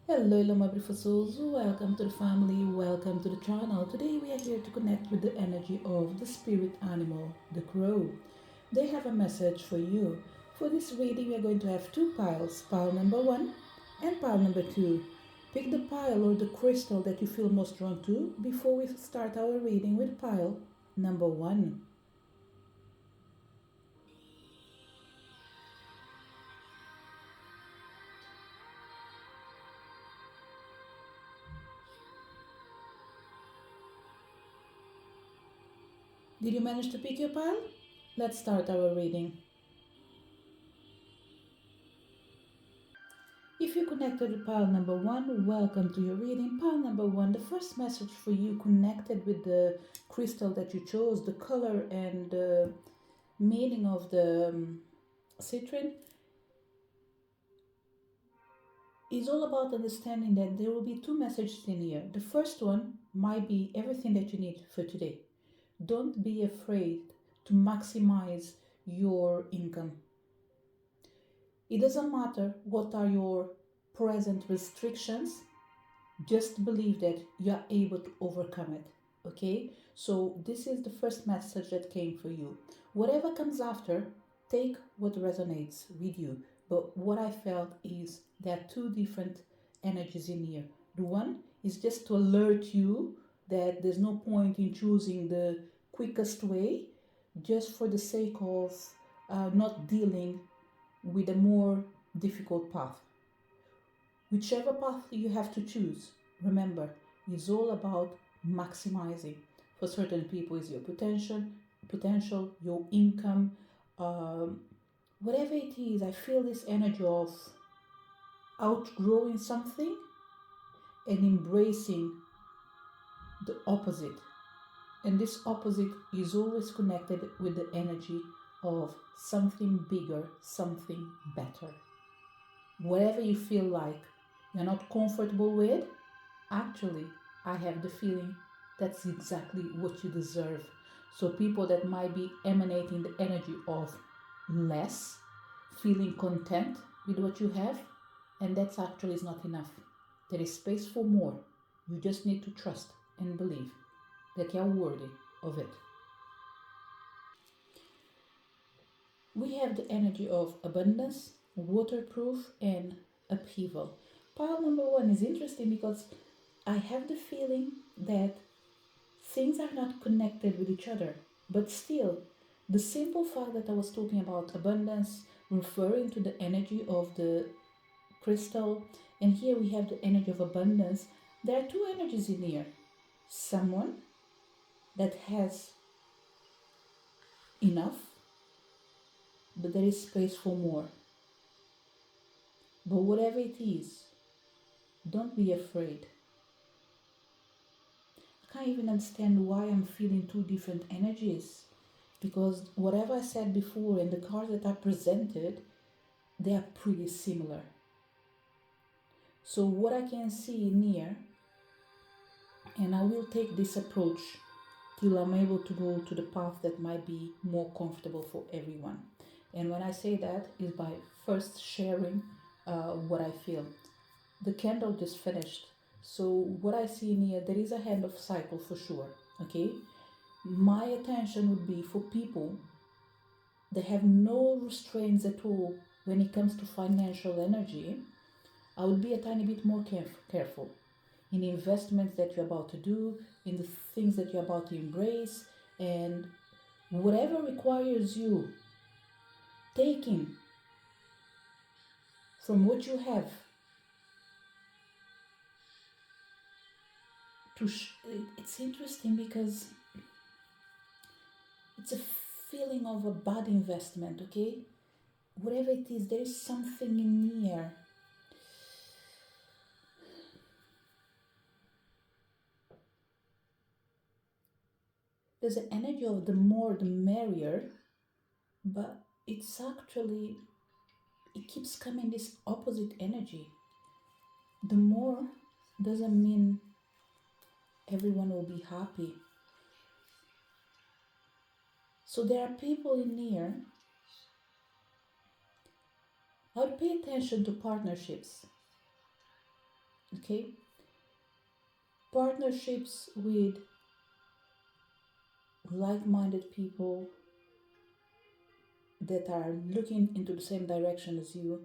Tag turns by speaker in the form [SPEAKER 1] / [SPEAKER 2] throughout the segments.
[SPEAKER 1] Hello, my beautiful souls. Welcome to the family. Welcome to the channel. Today we are here to connect with the energy of the spirit animal, the crow. They have a message for you. For this reading, we are going to have two piles, pile number one and pile number two. Pick the pile or the crystal that you feel most drawn to before we start our reading with pile number one. Did you manage to pick your pile? Let's start our reading. If you connected with pile number one, welcome to your reading. Pile number one, the first message for you connected with the crystal that you chose, the color and the meaning of the citrine is all about understanding that there will be two messages in here. The first one might be everything that you need for today. Don't be afraid to maximize your income. It doesn't matter what are your present restrictions, just believe that you are able to overcome it. Okay, so this is the first message that came for you. Whatever comes after, take what resonates with you. But what I felt is there are two different energies in here. The one is just to alert you that there's no point in choosing the quickest way just for the sake of not dealing with a more difficult path. Whichever path you have to choose, remember, it's all about maximizing. For certain people, is your potential, your income, um, whatever it is. I feel this energy of outgrowing something and embracing the opposite. And this opposite is always connected with the energy of something bigger, something better. Whatever you feel like you're not comfortable with, actually, I have the feeling that's exactly what you deserve. So, people that might be emanating the energy of less, feeling content with what you have, and that's actually is not enough. There is space for more. You just need to trust and believe that you're worthy of it. We have the energy of abundance, waterproof, and upheaval. Pile number one is interesting because I have the feeling that things are not connected with each other, but still, the simple fact that I was talking about abundance, referring to the energy of the crystal, and here we have the energy of abundance. There are two energies in here. Someone that has enough, but there is space for more. But whatever it is, don't be afraid. I can't even understand why I'm feeling two different energies because whatever I said before and the cards that I presented, they are pretty similar. So what I can see in here, and I will take this approach till I'm able to go to the path that might be more comfortable for everyone. And when I say that is by first sharing what I feel. The candle just finished. So what I see in here, there is a hand of cycle for sure. Okay. My attention would be for people that have no restraints at all when it comes to financial energy. I would be a tiny bit more careful in the investments that you're about to do, in the things that you're about to embrace, and whatever requires you taking from what you have to. It's interesting because it's a feeling of a bad investment, okay? Whatever it is, there is something in here. There's an energy of the more the merrier, but it's actually, it keeps coming this opposite energy. The more doesn't mean everyone will be happy. So there are people in here. I would pay attention to partnerships. Okay? Partnerships with like-minded people that are looking into the same direction as you,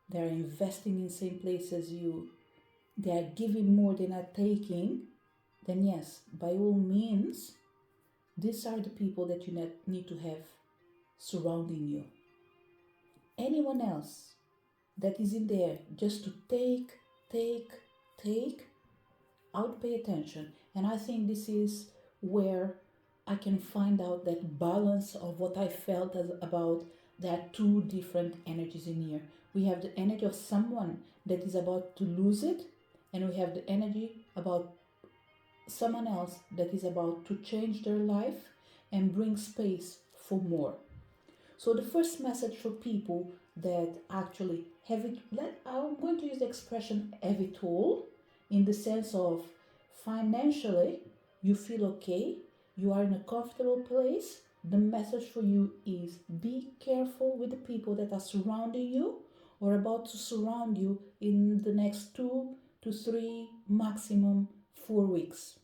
[SPEAKER 1] they are investing in same place as you, they are giving more than are taking, then yes, by all means, these are the people that you need to have surrounding you. Anyone else that is in there just to take, take, I would pay attention. And I think this is where I can find out that balance of what I felt as about there are two different energies in here. We have the energy of someone that is about to lose it, and we have the energy about someone else that is about to change their life and bring space for more. So the first message for people that actually have it, I'm going to use the expression have it all, in the sense of financially you feel okay, you are in a comfortable place. The message for you is be careful with the people that are surrounding you or about to surround you in the next 2 to 3, maximum 4 weeks.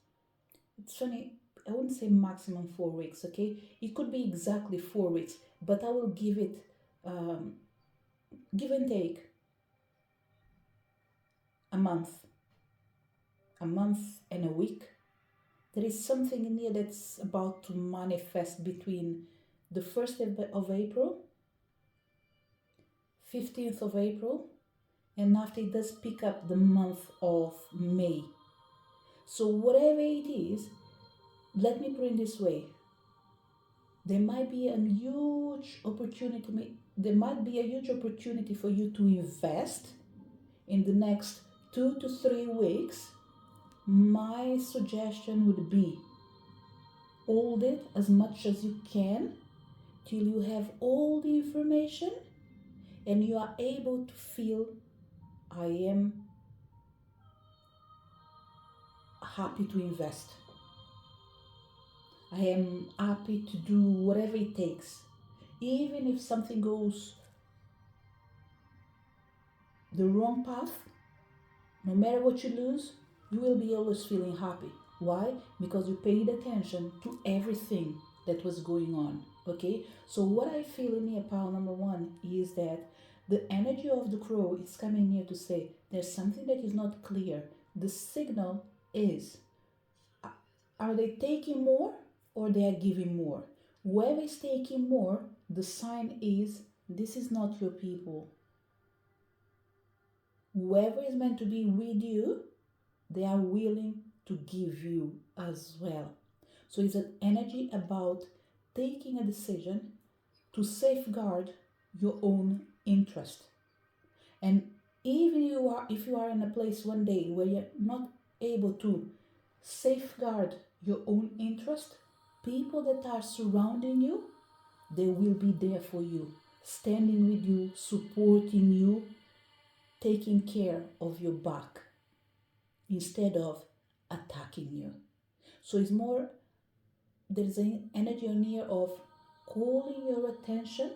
[SPEAKER 1] It's funny, I wouldn't say maximum 4 weeks, okay? It could be exactly 4 weeks, but I will give it give and take a month, and a week. There is something in here that's about to manifest between the 1st of April, 15th of April, and after it does pick up the month of May. So whatever it is, let me put it this way. There might be a huge opportunity. There might be a huge opportunity for you to invest in the next 2 to 3 weeks. My suggestion would be hold it as much as you can till you have all the information and you are able to feel I am happy to invest. I am happy to do whatever it takes. Even if something goes the wrong path, no matter what you lose, you will be always feeling happy. Why? Because you paid attention to everything that was going on. Okay? So what I feel in here, pile number one, is that the energy of the crow is coming here to say there's something that is not clear. The signal is, are they taking more or they are giving more? Whoever is taking more, the sign is this is not your people. Whoever is meant to be with you, they are willing to give you as well. So it's an energy about taking a decision to safeguard your own interest. And even if you are in a place one day where you're not able to safeguard your own interest, people that are surrounding you, they will be there for you, standing with you, supporting you, taking care of your back instead of attacking you. So it's more, there is an energy on here of calling your attention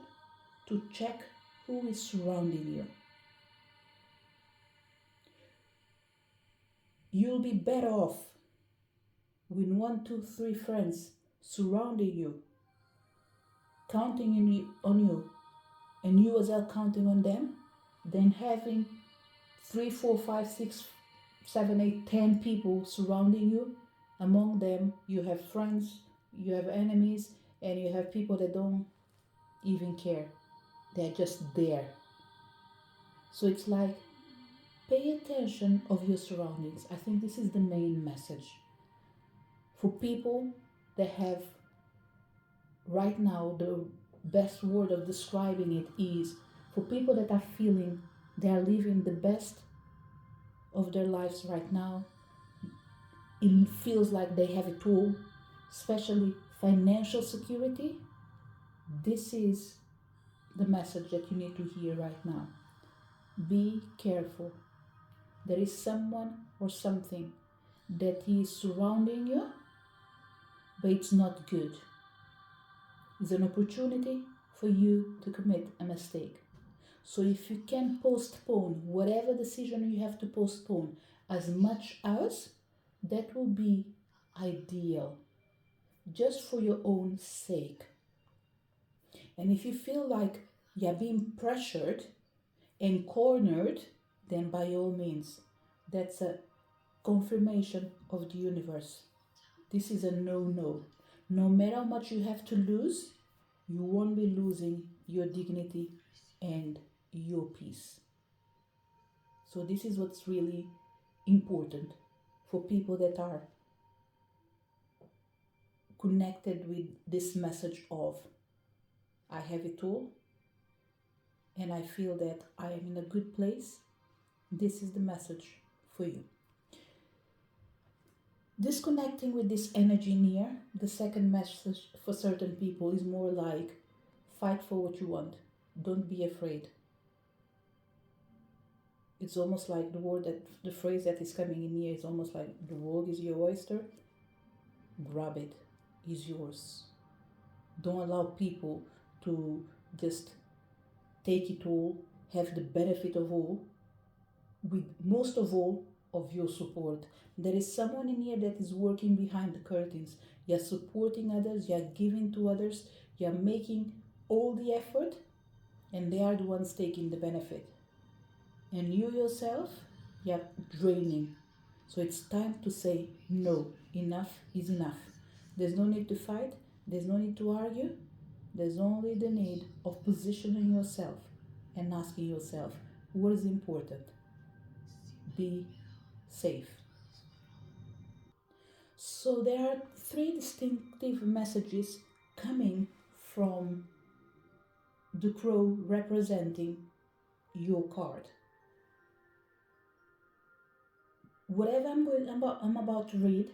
[SPEAKER 1] to check who is surrounding you. You'll be better off with 1, 2, 3 friends surrounding you, counting on you, and you as well counting on them, than having 3, 4, 5, 6, 7, 8, 10 people surrounding you. Among them, you have friends, you have enemies, and you have people that don't even care. They're just there. So it's like, pay attention of your surroundings. I think this is the main message. For people that have, right now, the best word of describing it is, for people that are feeling they are living the best of their lives right now, it feels like they have it all, especially financial security. This is the message that you need to hear right now. Be careful. There is someone or something that is surrounding you, but it's not good. It's an opportunity for you to commit a mistake. So if you can postpone whatever decision you have to postpone as much as, that will be ideal, just for your own sake. And if you feel like you're being pressured and cornered, then by all means, that's a confirmation of the universe. This is a no-no. No matter how much you have to lose, you won't be losing your dignity and your peace. So this is what's really important for people that are connected with this message of, I have it all and I feel that I am in a good place. This is the message for you. Disconnecting with this energy near, the second message for certain people is more like, fight for what you want. Don't be afraid. It's almost like the phrase that is coming in here is almost like, the world is your oyster. Grab it, it's yours. Don't allow people to just take it all, have the benefit of all, with most of all of your support. There is someone in here that is working behind the curtains. You're supporting others, you're giving to others, you're making all the effort, and they are the ones taking the benefit. And you yourself, you're draining. So it's time to say no. Enough is enough. There's no need to fight, there's no need to argue, there's only the need of positioning yourself and asking yourself, what is important? Be safe. So there are three distinctive messages coming from the crow representing your card. Whatever I'm about to read,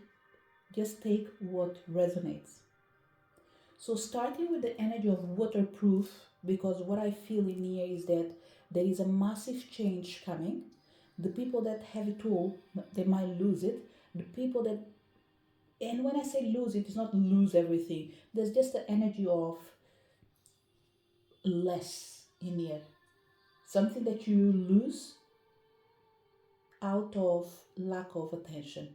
[SPEAKER 1] just take what resonates. So starting with the energy of waterproof, because what I feel in here is that there is a massive change coming. The people that have it all, they might lose it. The people that, and when I say lose it, it's not lose everything. There's just the energy of less in here. Something that you lose out of lack of attention.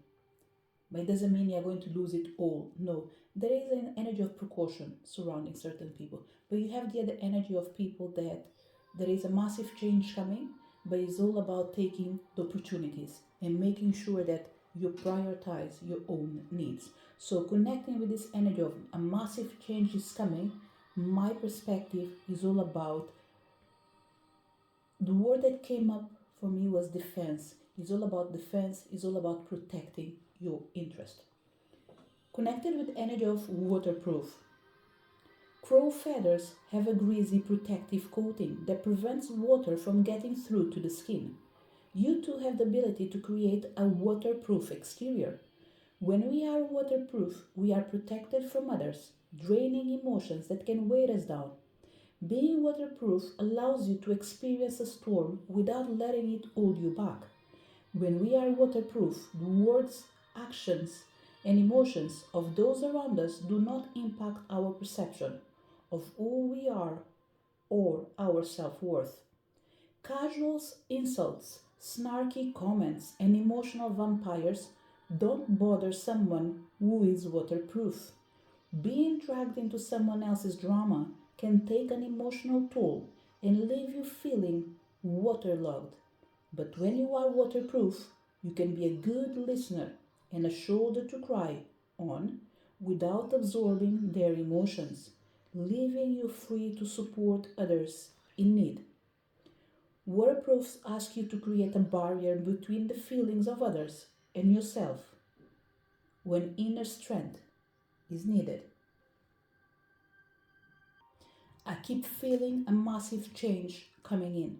[SPEAKER 1] But it doesn't mean you're going to lose it all. No, there is an energy of precaution surrounding certain people. But you have the other energy of people that there is a massive change coming, but it's all about taking the opportunities and making sure that you prioritize your own needs. So connecting with this energy of a massive change is coming, my perspective is all about, the word that came up for me was defense. It's all about defense, it's all about protecting your interest. Connected with energy of waterproof. Crow feathers have a greasy protective coating that prevents water from getting through to the skin. You too have the ability to create a waterproof exterior. When we are waterproof, we are protected from others, draining emotions that can weigh us down. Being waterproof allows you to experience a storm without letting it hold you back. When we are waterproof, the words, actions, and emotions of those around us do not impact our perception of who we are or our self-worth. Casual insults, snarky comments, and emotional vampires don't bother someone who is waterproof. Being dragged into someone else's drama can take an emotional toll and leave you feeling waterlogged. But when you are waterproof, you can be a good listener and a shoulder to cry on without absorbing their emotions, leaving you free to support others in need. Waterproofs ask you to create a barrier between the feelings of others and yourself when inner strength is needed. I keep feeling a massive change coming in,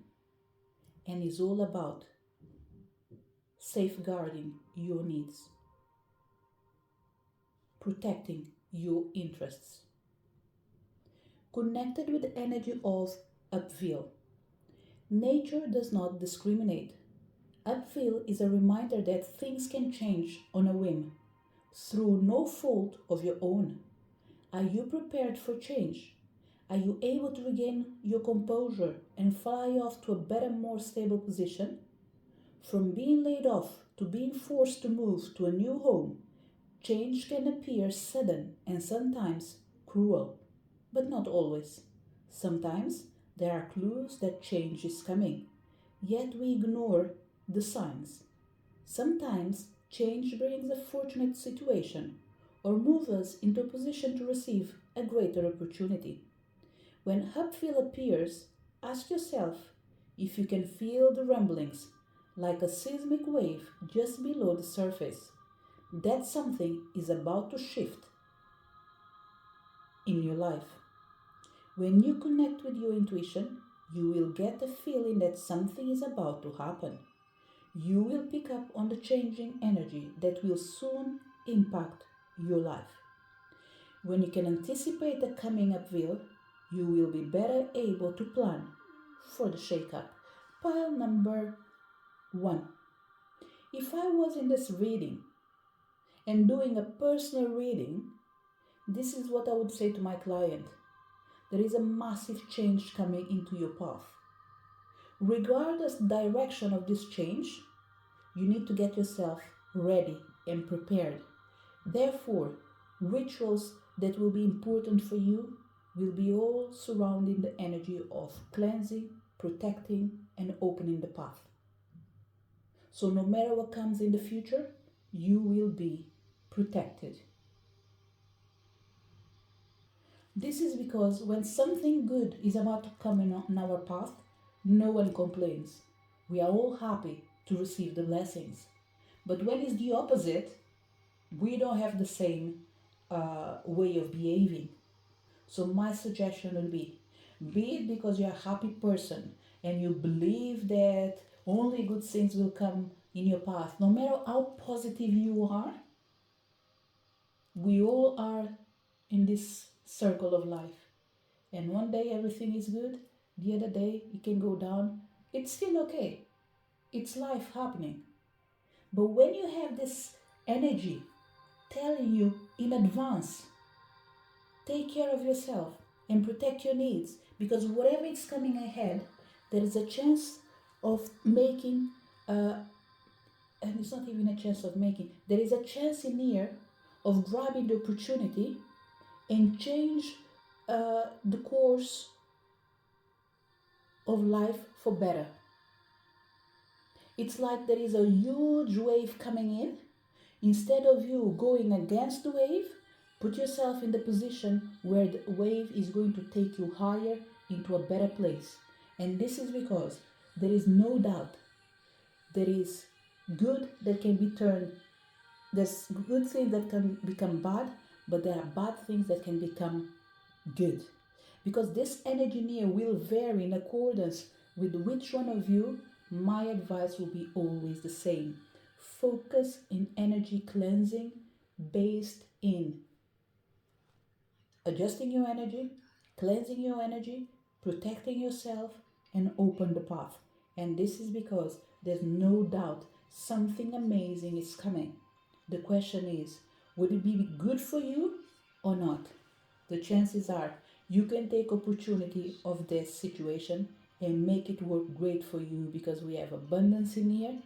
[SPEAKER 1] and it's all about safeguarding your needs, protecting your interests. Connected with the energy of upheaval. Nature does not discriminate. Upheaval is a reminder that things can change on a whim, through no fault of your own. Are you prepared for change? Are you able to regain your composure and fly off to a better, more stable position? From being laid off to being forced to move to a new home, change can appear sudden and sometimes cruel, but not always. Sometimes there are clues that change is coming, yet we ignore the signs. Sometimes change brings a fortunate situation or moves us into a position to receive a greater opportunity. When upheaval appears, ask yourself if you can feel the rumblings like a seismic wave just below the surface. That something is about to shift in your life. When you connect with your intuition, you will get a feeling that something is about to happen. You will pick up on the changing energy that will soon impact your life. When you can anticipate the coming upheaval, you will be better able to plan for the shake-up. Pile number 1. If I was in this reading and doing a personal reading, this is what I would say to my client. There is a massive change coming into your path. Regardless the direction of this change, you need to get yourself ready and prepared. Therefore, rituals that will be important for you will be all surrounding the energy of cleansing, protecting, and opening the path. So no matter what comes in the future, you will be protected. This is because when something good is about to come in our path, no one complains. We are all happy to receive the blessings. But when it's the opposite, we don't have the same way of behaving. So my suggestion would be it because you're a happy person and you believe that only good things will come in your path, no matter how positive you are, we all are in this circle of life. And one day everything is good, the other day it can go down. It's still okay. It's life happening. But when you have this energy telling you in advance, take care of yourself and protect your needs, because whatever is coming ahead, there is a chance of making, and it's not even a chance of making, there is a chance in here of grabbing the opportunity and change the course of life for better. It's like there is a huge wave coming in. Instead of you going against the wave, put yourself in the position where the wave is going to take you higher into a better place. And this is because there is no doubt there is good that can be turned, there's good things that can become bad, but there are bad things that can become good. Because this energy near will vary in accordance with which one of you, my advice will be always the same. Focus in energy cleansing based in adjusting your energy, cleansing your energy, protecting yourself, and open the path. And this is because there's no doubt something amazing is coming. The question is, would it be good for you or not? The chances are you can take opportunity of this situation and make it work great for you, because we have abundance in here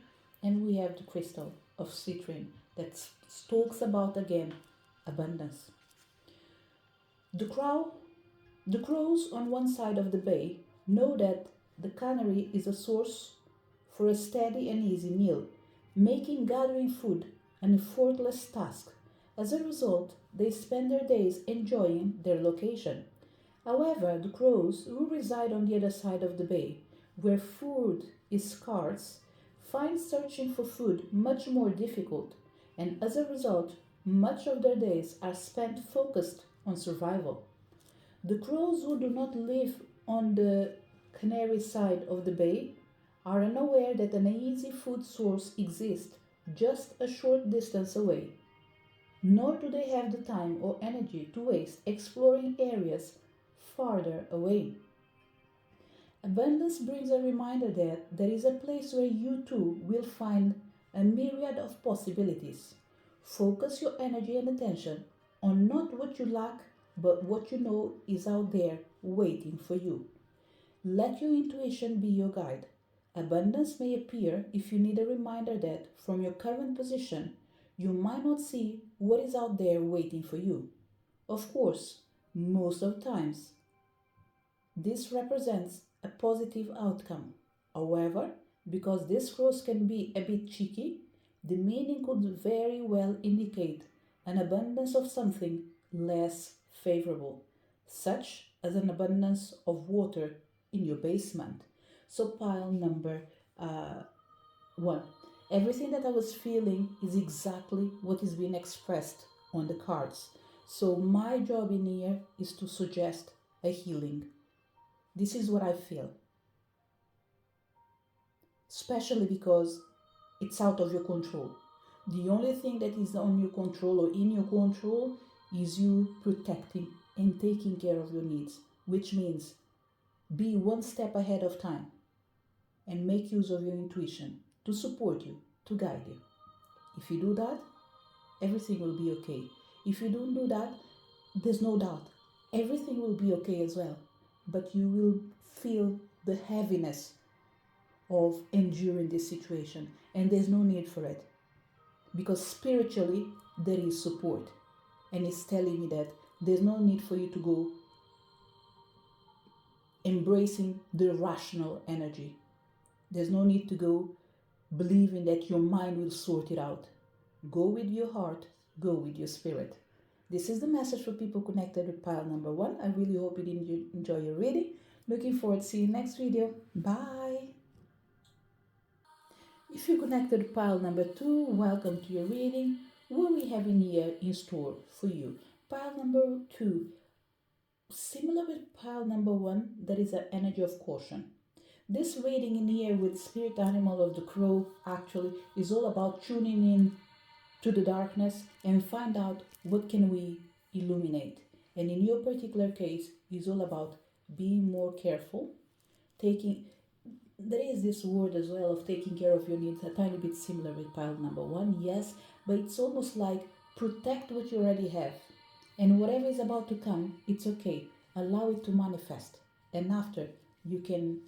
[SPEAKER 1] and we have the crystal of citrine that talks about again abundance. The crows on one side of the bay know that the cannery is a source for a steady and easy meal, making gathering food an effortless task. As a result, they spend their days enjoying their location. However, the crows who reside on the other side of the bay, where food is scarce, find searching for food much more difficult, and as a result, much of their days are spent focused on survival. The crows who do not live on the Canary side of the bay are unaware that an easy food source exists just a short distance away, nor do they have the time or energy to waste exploring areas farther away. Abundance brings a reminder that there is a place where you too will find a myriad of possibilities. Focus your energy and attention on not what you lack, but what you know is out there waiting for you. Let your intuition be your guide. Abundance may appear if you need a reminder that from your current position, you might not see what is out there waiting for you. Of course, most of the times, this represents a positive outcome. However, because this cross can be a bit cheeky, the meaning could very well indicate an abundance of something less favorable, such as an abundance of water in your basement. So, pile number uh, one. Everything that I was feeling is exactly what is being expressed on the cards. So, my job in here is to suggest a healing. This is what I feel, especially because it's out of your control. The only thing that is on your control or in your control is you protecting and taking care of your needs, which means be one step ahead of time and make use of your intuition to support you, to guide you. If you do that, everything will be okay. If you don't do that, there's no doubt everything will be okay as well, but you will feel the heaviness of enduring this situation, and there's no need for it because spiritually there is support, and it's telling me that there's no need for you to go embracing the rational energy. There's no need to go believing that your mind will sort it out. Go with your heart, go with your spirit. This is the message for people connected with pile number one. I really hope you did enjoy your reading. Looking forward to seeing you next video. Bye. If you connected with pile number two, welcome to your reading. What we have in here in store for you. Pile number two, similar with pile number one, there is an energy of caution. This reading in here with spirit animal of the crow actually is all about tuning in to the darkness and find out what can we illuminate. And in your particular case, is all about being more careful, taking. There is this word as well of taking care of your needs, a tiny bit similar with pile number one, yes, but it's almost like protect what you already have. And whatever is about to come, it's okay. Allow it to manifest. And after, you can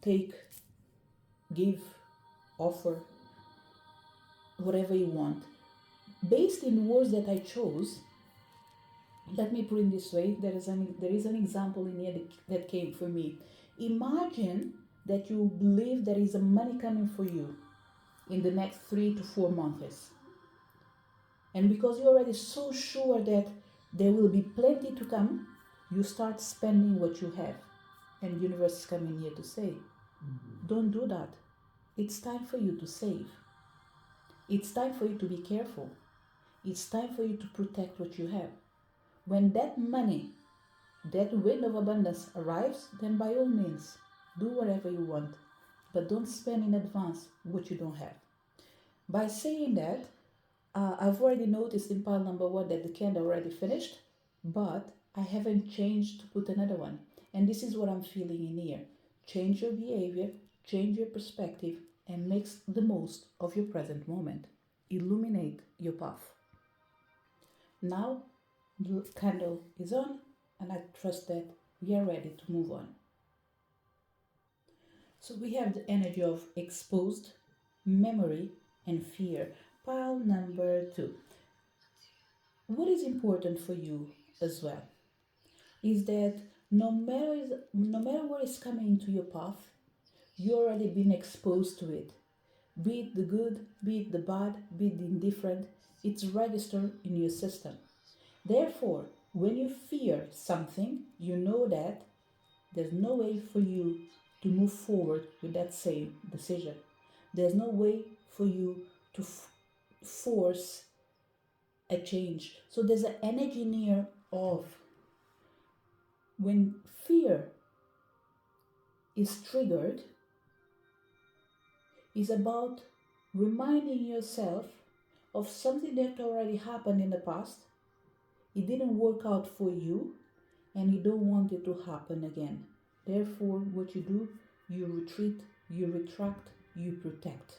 [SPEAKER 1] take, give, offer, whatever you want. Based in the words that I chose, let me put it this way, there is an example in here that came for me. Imagine that you believe there is a money coming for you in the next 3 to 4 months. And because you're already so sure that there will be plenty to come, you start spending what you have. And the universe is coming here to say, don't do that. It's time for you to save. It's time for you to be careful. It's time for you to protect what you have. When that money, that wind of abundance arrives, then by all means, do whatever you want, but don't spend in advance what you don't have. By saying that, I've already noticed in pile number one that the candle already finished, but I haven't changed to put another one. And this is what I'm feeling in here. Change your behavior, change your perspective, and make the most of your present moment. Illuminate your path. Now, the candle is on, and I trust that we are ready to move on. So we have the energy of exposed, memory, and fear. Pile number two. What is important for you as well is that no matter what is coming into your path, you already been exposed to it. Be it the good, be it the bad, be it the indifferent, it's registered in your system. Therefore, when you fear something, you know that there's no way for you to move forward with that same decision. There's no way for you to force a change. So there's an energy near of when fear is triggered, is about reminding yourself of something that already happened in the past. It didn't work out for you, and you don't want it to happen again. Therefore, what you do, you retreat, you retract, you protect.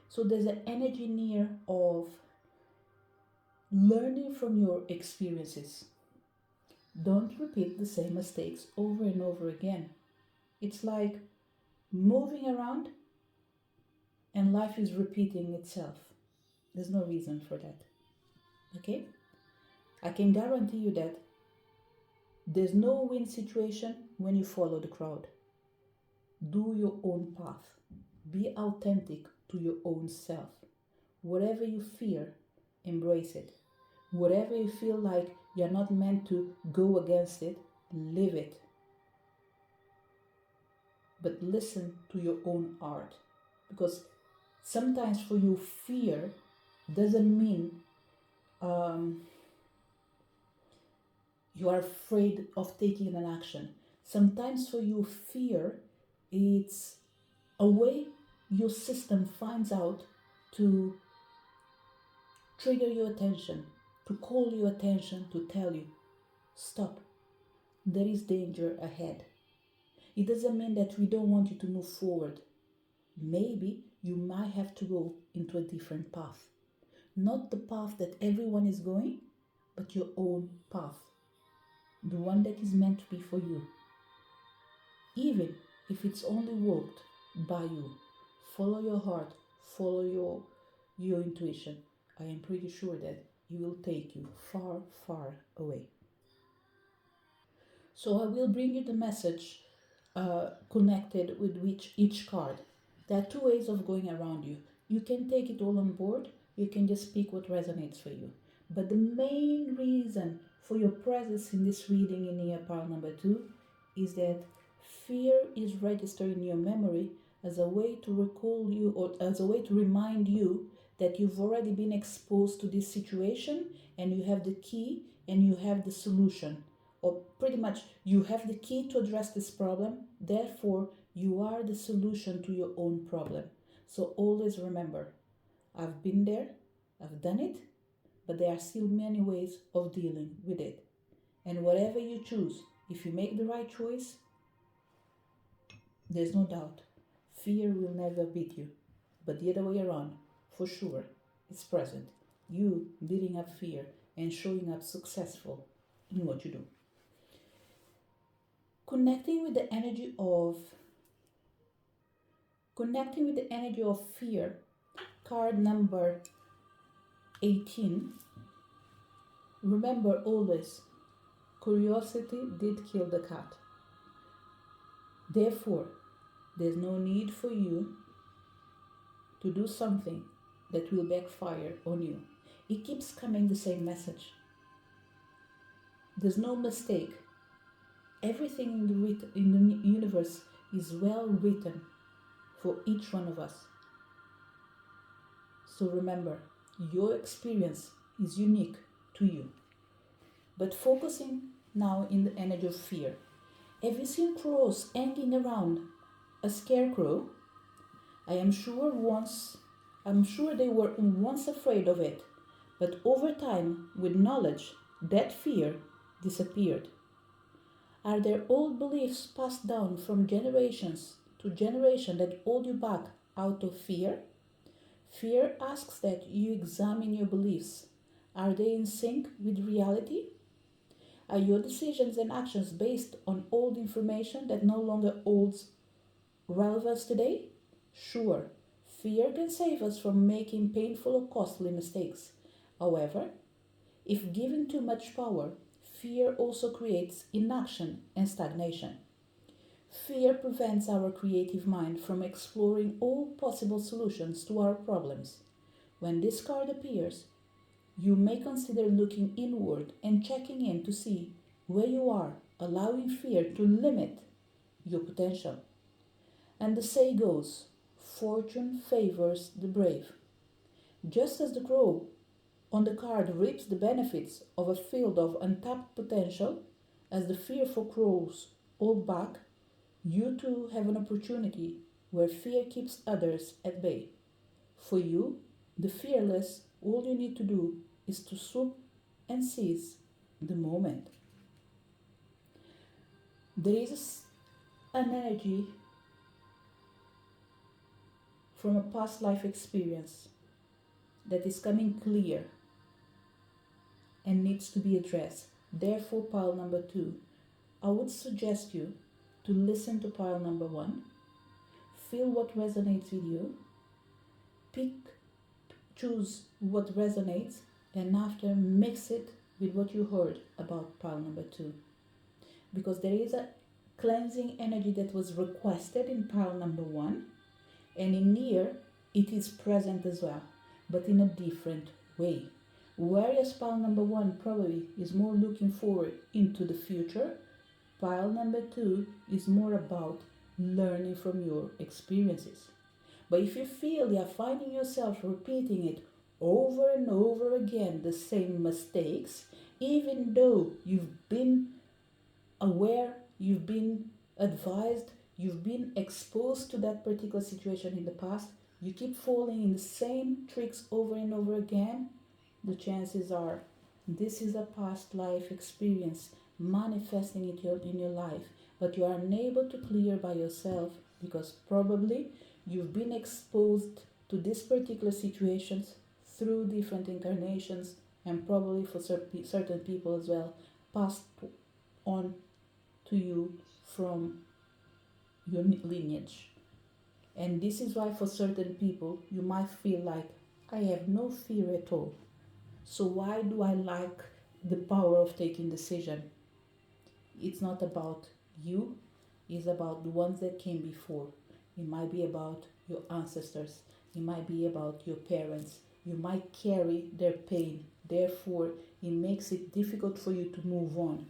[SPEAKER 1] So there's an energy near of learning from your experiences. Don't repeat the same mistakes over and over again. It's like moving around and life is repeating itself. There's no reason for that. Okay? I can guarantee you that there's no win situation when you follow the crowd. Do your own path. Be authentic to your own self. Whatever you fear, embrace it. Whatever you feel like you're not meant to go against it, live it. But listen to your own heart. Because sometimes for you, fear doesn't mean you are afraid of taking an action. Sometimes for you, fear, it's a way your system finds out to trigger your attention, to call your attention, to tell you, stop, there is danger ahead. It doesn't mean that we don't want you to move forward. Maybe you might have to go into a different path. Not the path that everyone is going, but your own path. The one that is meant to be for you. Even if it's only walked by you. Follow your heart, follow your intuition. I am pretty sure that it will take you far, far away. So I will bring you the message connected with each card. There are two ways of going around you. You can take it all on board, you can just speak what resonates for you. But the main reason for your presence in this reading in year pile number 2 is that fear is registered in your memory as a way to recall you, or as a way to remind you that you've already been exposed to this situation and you have the key and you have the solution. Or pretty much you have the key to address this problem, therefore you are the solution to your own problem. So always remember, I've been there, I've done it, but there are still many ways of dealing with it. And whatever you choose, if you make the right choice, there's no doubt, fear will never beat you. But the other way around, for sure, it's present. You beating up fear and showing up successful in what you do. Connecting with the energy of fear, card number 18. Remember always, curiosity did kill the cat. Therefore, there's no need for you to do something that will backfire on you. It keeps coming the same message. There's no mistake. Everything in the universe is well written for each one of us. So remember, your experience is unique to you. But focusing now in the energy of fear. Have you seen crows hanging around a scarecrow? I am sure they were once afraid of it, but over time, with knowledge, that fear disappeared. Are there old beliefs passed down from generations to generation that hold you back out of fear? Fear asks that you examine your beliefs. Are they in sync with reality? Are your decisions and actions based on old information that no longer holds relevance today? Sure, fear can save us from making painful or costly mistakes. However, if given too much power, fear also creates inaction and stagnation. Fear prevents our creative mind from exploring all possible solutions to our problems. When this card appears, you may consider looking inward and checking in to see where you are, allowing fear to limit your potential. And the say goes, fortune favors the brave. Just as the crow on the card reaps the benefits of a field of untapped potential, as the fearful crows hold back, you too have an opportunity where fear keeps others at bay. For you, the fearless, all you need to do is to swoop and seize the moment. There is an energy from a past life experience that is coming clear. and needs to be addressed. Therefore, pile number 2. I would suggest you to listen to pile number 1, feel what resonates with you, pick, choose what resonates, and after mix it with what you heard about pile number 2. Because there is a cleansing energy that was requested in pile number 1, and in here it is present as well, but in a different way. Whereas pile number 1 probably is more looking forward into the future, pile number 2 is more about learning from your experiences. But if you feel you are finding yourself repeating it over and over again, the same mistakes, even though you've been aware, you've been advised, you've been exposed to that particular situation in the past, you keep falling in the same tricks over and over again, the chances are this is a past life experience manifesting it in your life, but you are unable to clear by yourself because probably you've been exposed to these particular situations through different incarnations, and probably for certain people as well, passed on to you from your lineage. And this is why for certain people you might feel like, I have no fear at all, so why do I lack the power of taking decision? It's not about you, it's about the ones that came before. It might be about your ancestors, it might be about your parents. You might carry their pain, therefore it makes it difficult for you to move on.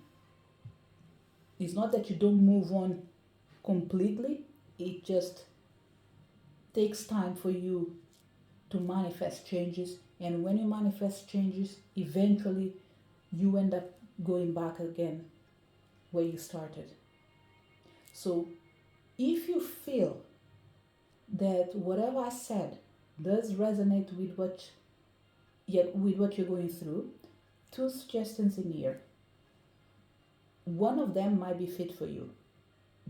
[SPEAKER 1] It's not that you don't move on completely, it just takes time for you to manifest changes, and when you manifest changes, eventually you end up going back again where you started. So if you feel that whatever I said does resonate with what you're going through, two suggestions in here. One of them might be fit for you,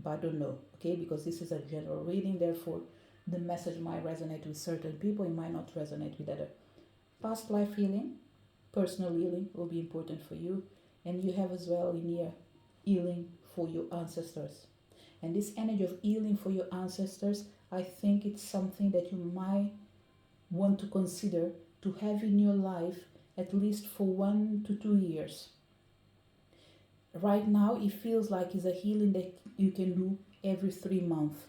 [SPEAKER 1] but I don't know, okay? Because this is a general reading, therefore the message might resonate with certain people, it might not resonate with other. Past life healing, personal healing will be important for you, and you have as well in here healing for your ancestors. And this energy of healing for your ancestors, I think it's something that you might want to consider to have in your life at least for 1 to 2 years. Right now it feels like it's a healing that you can do every 3 months,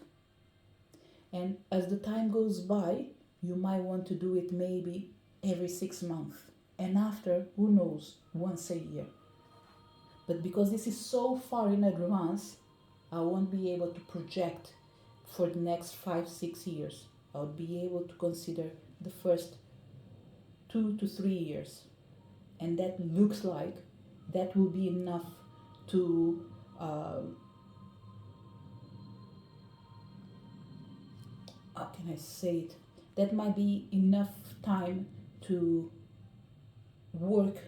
[SPEAKER 1] and as the time goes by you might want to do it maybe every 6 months, and after, who knows, once a year. But because this is so far in advance, I won't be able to project for the next 5-6 years. I'll be able to consider the first 2 to 3 years, and that looks like that will be enough to how can I say it? That might be enough time to work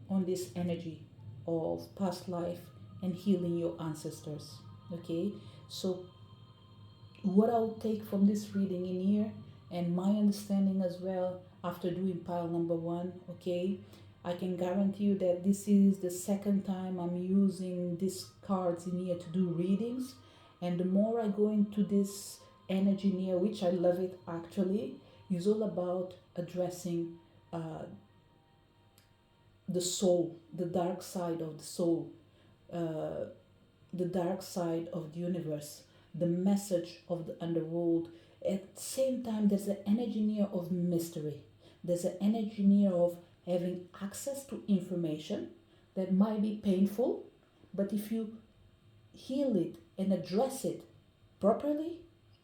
[SPEAKER 1] on this energy of past life and healing your ancestors. Okay, so what I'll take from this reading in here, and my understanding as well after doing pile number 1, okay, I can guarantee you that this is the second time I'm using these cards in here to do readings, and the more I go into this energy in here, which I love it actually, is all about addressing the soul, the dark side of the soul, the dark side of the universe, the message of the underworld. At the same time, there's an energy in here of mystery. There's an energy in here of having access to information that might be painful, but if you heal it and address it properly,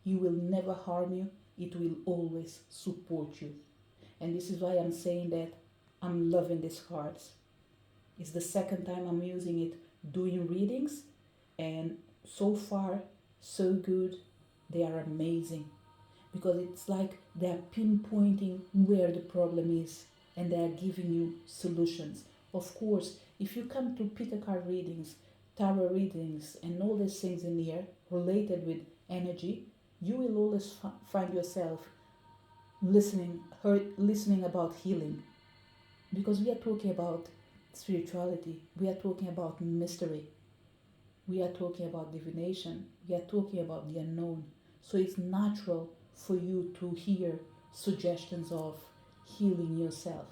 [SPEAKER 1] it will never harm you. It will always support you. And this is why I'm saying that I'm loving these cards. It's the second time I'm using it doing readings, and so far so good. They are amazing because it's like they're pinpointing where the problem is and they're giving you solutions. Of course, if you come to Peter card readings, tarot readings, and all these things in here related with energy, you will always find yourself listening about healing, because we are talking about spirituality. We are talking about mystery. We are talking about divination. We are talking about the unknown. So it's natural for you to hear suggestions of healing yourself.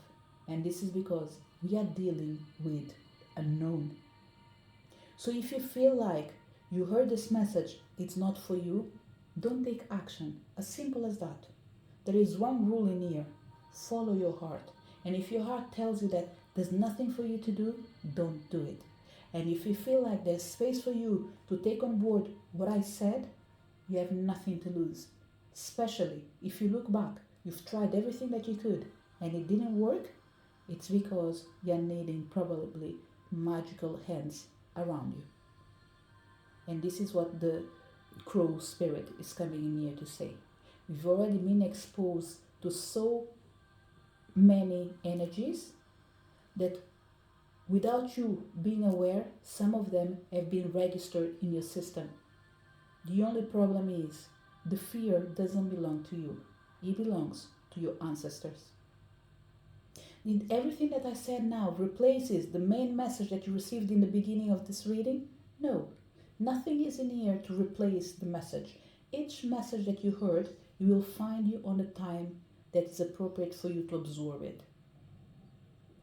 [SPEAKER 1] And this is because we are dealing with unknown. So if you feel like you heard this message, it's not for you, don't take action. As simple as that. There is one rule in here: follow your heart. And if your heart tells you that there's nothing for you to do, don't do it. And if you feel like there's space for you to take on board what I said, you have nothing to lose. Especially if you look back, you've tried everything that you could and it didn't work, it's because you're needing probably magical hands around you. And this is what the crow spirit is coming in here to say. We've already been exposed to so many energies that without you being aware, some of them have been registered in your system. The only problem is the fear doesn't belong to you, it belongs to your ancestors. Did everything that I said now replaces the main message that you received in the beginning of this reading? No, nothing is in here to replace the message. Each message that you heard, you will find you on the time that is appropriate for you to absorb it.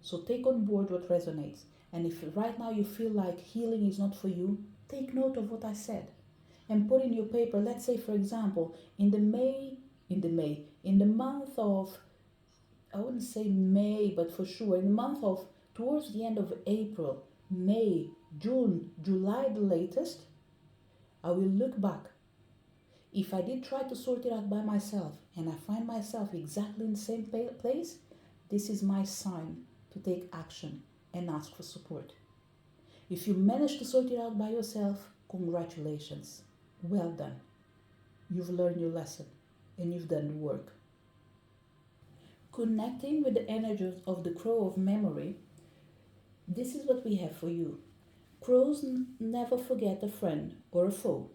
[SPEAKER 1] So take on board what resonates. And if right now you feel like healing is not for you, take note of what I said and put in your paper. Let's say, for example, in the month of, I wouldn't say May, but for sure, in the month of, towards the end of April, May, June, July, the latest, I will look back. If I did try to sort it out by myself and I find myself exactly in the same place, this is my sign to take action and ask for support. If you manage to sort it out by yourself, congratulations. Well done. You've learned your lesson and you've done the work. Connecting with the energy of the crow of memory, this is what we have for you. Crows never forget a friend or a foe.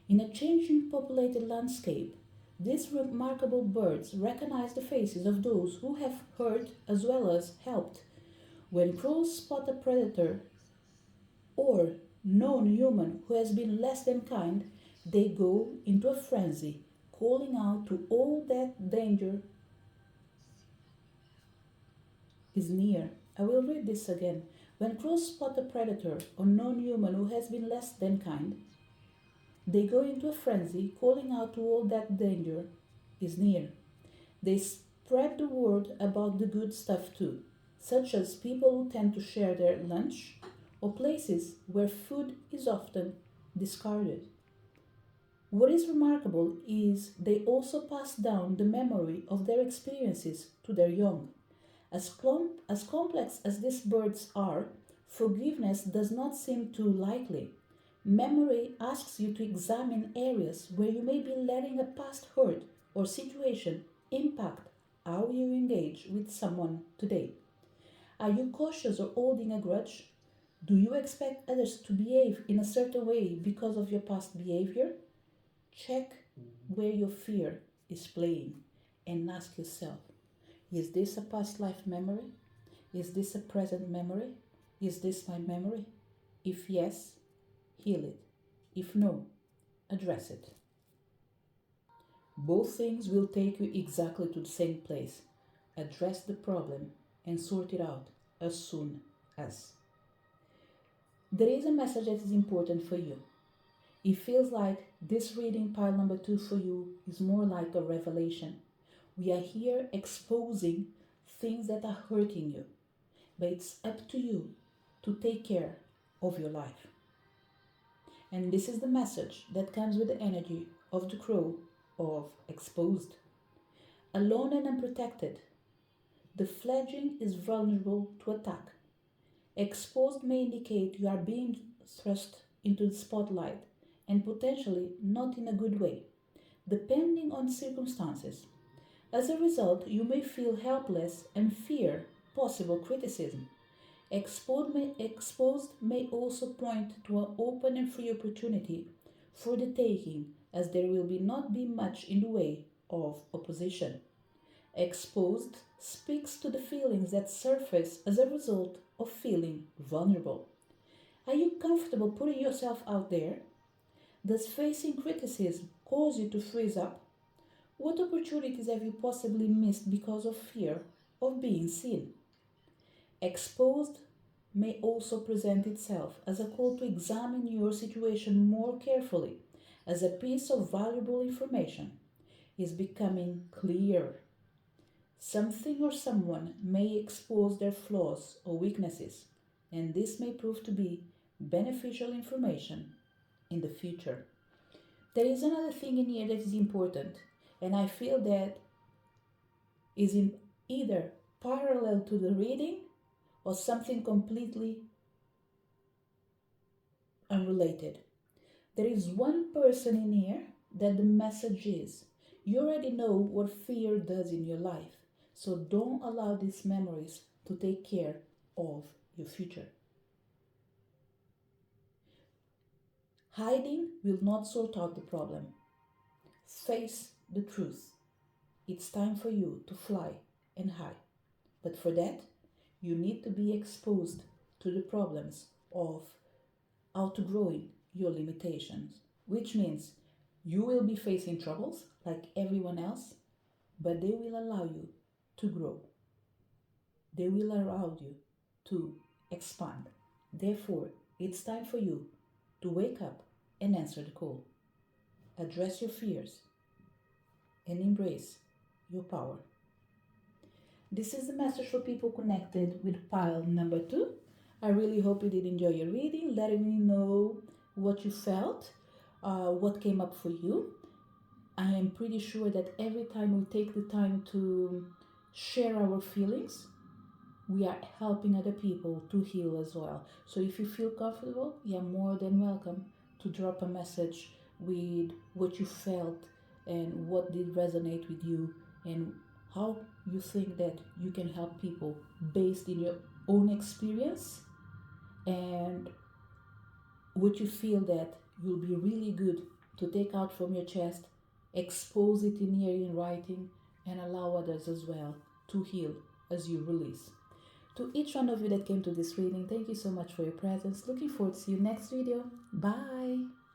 [SPEAKER 1] In a changing populated landscape, these remarkable birds recognize the faces of those who have hurt as well as helped. When crows spot a predator or known human who has been less than kind, they go into a frenzy, calling out to all that danger is near. I will read this again. When crows spot a predator or known human who has been less than kind, they go into a frenzy, calling out to all that danger is near. They spread the word about the good stuff too, such as people who tend to share their lunch or places where food is often discarded. What is remarkable is they also pass down the memory of their experiences to their young. As complex as these birds are, forgiveness does not seem too likely. Memory asks you to examine areas where you may be letting a past hurt or situation impact how you engage with someone today. Are you cautious or holding a grudge? Do you expect others to behave in a certain way because of your past behavior? Check where your fear is playing and ask yourself, is this a past life memory? Is this a present memory? Is this my memory? If yes, heal it. If no, address it. Both things will take you exactly to the same place. Address the problem and sort it out as soon as. There is a message that is important for you. It feels like this reading pile number 2 for you is more like a revelation. We are here exposing things that are hurting you, but it's up to you to take care of your life. And this is the message that comes with the energy of the crow of exposed. Alone and unprotected, the fledgling is vulnerable to attack. Exposed may indicate you are being thrust into the spotlight and potentially not in a good way, depending on circumstances. As a result, you may feel helpless and fear possible criticism. Exposed may also point to an open and free opportunity for the taking, as there will not be much in the way of opposition. Exposed speaks to the feelings that surface as a result of feeling vulnerable. Are you comfortable putting yourself out there? Does facing criticism cause you to freeze up? What opportunities have you possibly missed because of fear of being seen? Exposed may also present itself as a call to examine your situation more carefully, as a piece of valuable information is becoming clear. Something or someone may expose their flaws or weaknesses, and this may prove to be beneficial information in the future. There is another thing in here that is important, and I feel that is in either parallel to the reading or something completely unrelated. There is one person in here that the message is. You already know what fear does in your life, so don't allow these memories to take care of your future. Hiding will not sort out the problem. Face the truth. It's time for you to fly and hide. But for that, you need to be exposed to the problems of outgrowing your limitations, which means you will be facing troubles like everyone else, but they will allow you to grow. They will allow you to expand. Therefore, it's time for you to wake up and answer the call. Address your fears and embrace your power. This is the message for people connected with pile number 2. I really hope you did enjoy your reading. Let me know what you felt, what came up for you. I am pretty sure that every time we take the time to share our feelings, we are helping other people to heal as well. So if you feel comfortable, you're more than welcome to drop a message with what you felt and what did resonate with you and how you think that you can help people based in your own experience and what you feel that will be really good to take out from your chest, expose it in here in writing, and allow others as well to heal as you release. To each one of you that came to this reading, thank you so much for your presence. Looking forward to see you next video. Bye.